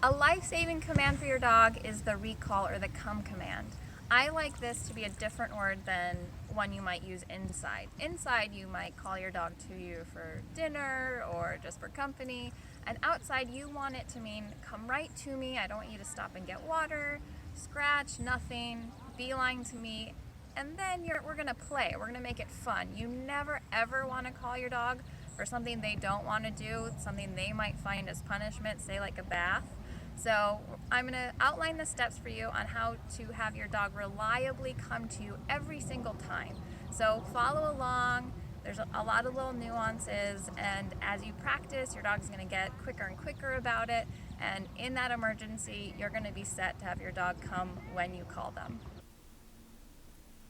A life-saving command for your dog is the recall or the come command. I like this to be a different word than one you might use inside. Inside, you might call your dog to you for dinner or just for company. And outside, you want it to mean, come right to me. I don't want you to stop and get water, scratch, nothing, beeline to me. And then we're gonna play. We're gonna make it fun. You never ever wanna call your dog for something they don't wanna do, something they might find as punishment, say like a bath. So I'm going to outline the steps for you on how to have your dog reliably come to you every single time. So follow along. There's a lot of little nuances, and as you practice, your dog's going to get quicker and quicker about it, and in that emergency, you're going to be set to have your dog come when you call them.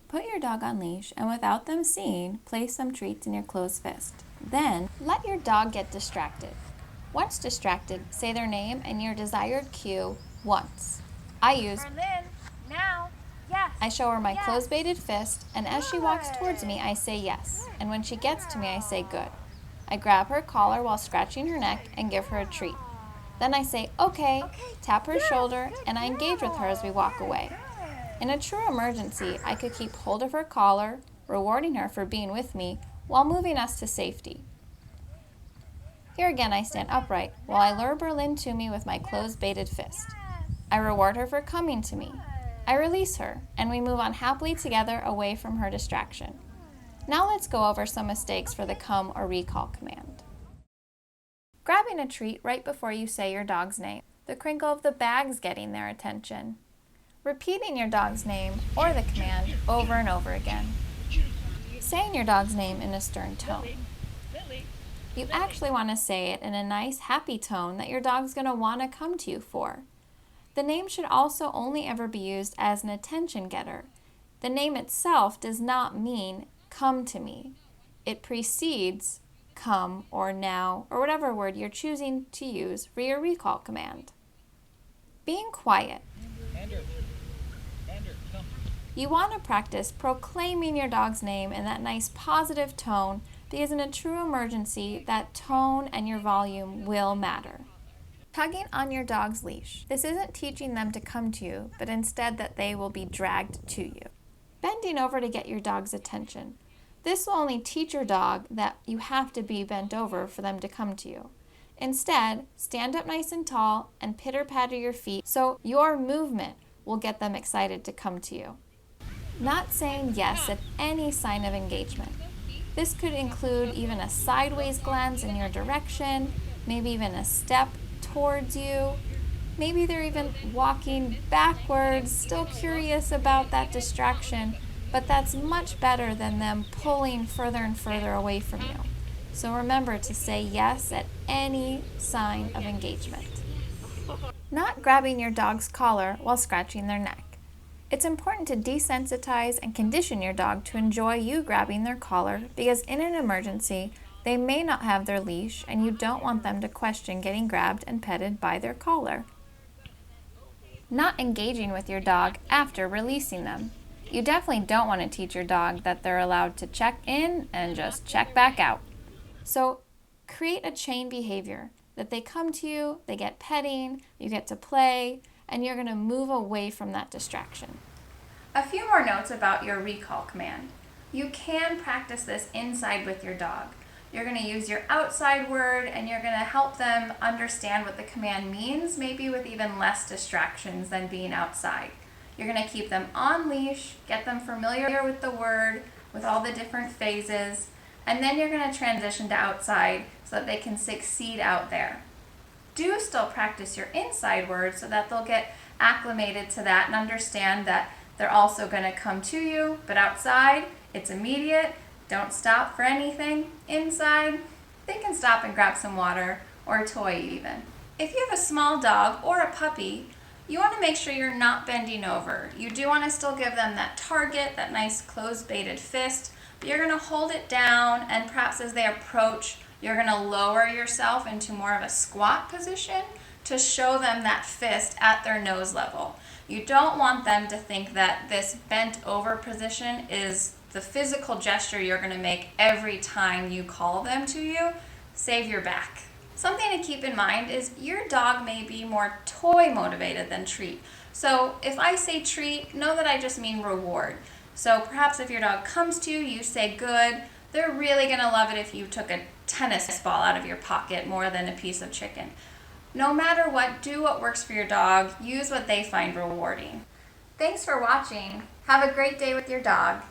Put your dog on leash, and without them seeing, place some treats in your closed fist. Then, let your dog get distracted. Once distracted, say their name and your desired cue once. I use Berlin, now, yes. I show her my yes. closed baited fist, and as she walks towards me, I say yes. And when she gets to me, I say good. I grab her collar while scratching her neck and give her a treat. Then I say okay, tap her shoulder, and I engage with her as we walk away. In a true emergency, I could keep hold of her collar, rewarding her for being with me, while moving us to safety. Here again I stand upright, while I lure Berlin to me with my closed baited fist. I reward her for coming to me. I release her, and we move on happily together away from her distraction. Now let's go over some mistakes for the come or recall command. Grabbing a treat right before you say your dog's name. The crinkle of the bag's getting their attention. Repeating your dog's name or the command over and over again. Saying your dog's name in a stern tone. You actually want to say it in a nice, happy tone that your dog's going to want to come to you for. The name should also only ever be used as an attention getter. The name itself does not mean come to me. It precedes come or now or whatever word you're choosing to use for your recall command. Being quiet. You want to practice proclaiming your dog's name in that nice positive tone, because in a true emergency, that tone and your volume will matter. Tugging on your dog's leash. This isn't teaching them to come to you, but instead that they will be dragged to you. Bending over to get your dog's attention. This will only teach your dog that you have to be bent over for them to come to you. Instead, stand up nice and tall and pitter-patter your feet so your movement will get them excited to come to you. Not saying yes at any sign of engagement. This could include even a sideways glance in your direction, maybe even a step towards you. Maybe they're even walking backwards, still curious about that distraction, but that's much better than them pulling further and further away from you. So remember to say yes at any sign of engagement. Not grabbing your dog's collar while scratching their neck. It's important to desensitize and condition your dog to enjoy you grabbing their collar, because in an emergency, they may not have their leash and you don't want them to question getting grabbed and petted by their collar. Not engaging with your dog after releasing them. You definitely don't want to teach your dog that they're allowed to check in and just check back out. So create a chain behavior that they come to you, they get petting, you get to play, and you're going to move away from that distraction. A few more notes about your recall command. You can practice this inside with your dog. You're going to use your outside word, and you're going to help them understand what the command means, maybe with even less distractions than being outside. You're going to keep them on leash, get them familiar with the word, with all the different phases, and then you're going to transition to outside so that they can succeed out there. Do still practice your inside words so that they'll get acclimated to that and understand that they're also going to come to you, but outside, it's immediate. Don't stop for anything. Inside, they can stop and grab some water or a toy even. If you have a small dog or a puppy, you want to make sure you're not bending over. You do want to still give them that target, that nice closed baited fist, but you're going to hold it down, and perhaps as they approach, you're going to lower yourself into more of a squat position to show them that fist at their nose level. You don't want them to think that this bent over position is the physical gesture you're going to make every time you call them to you. Save your back. Something to keep in mind is your dog may be more toy motivated than treat. So if I say treat, know that I just mean reward. So perhaps if your dog comes to you, you say good. They're really going to love it if you took a tennis ball out of your pocket more than a piece of chicken. No matter what, do what works for your dog. Use what they find rewarding. Thanks for watching. Have a great day with your dog.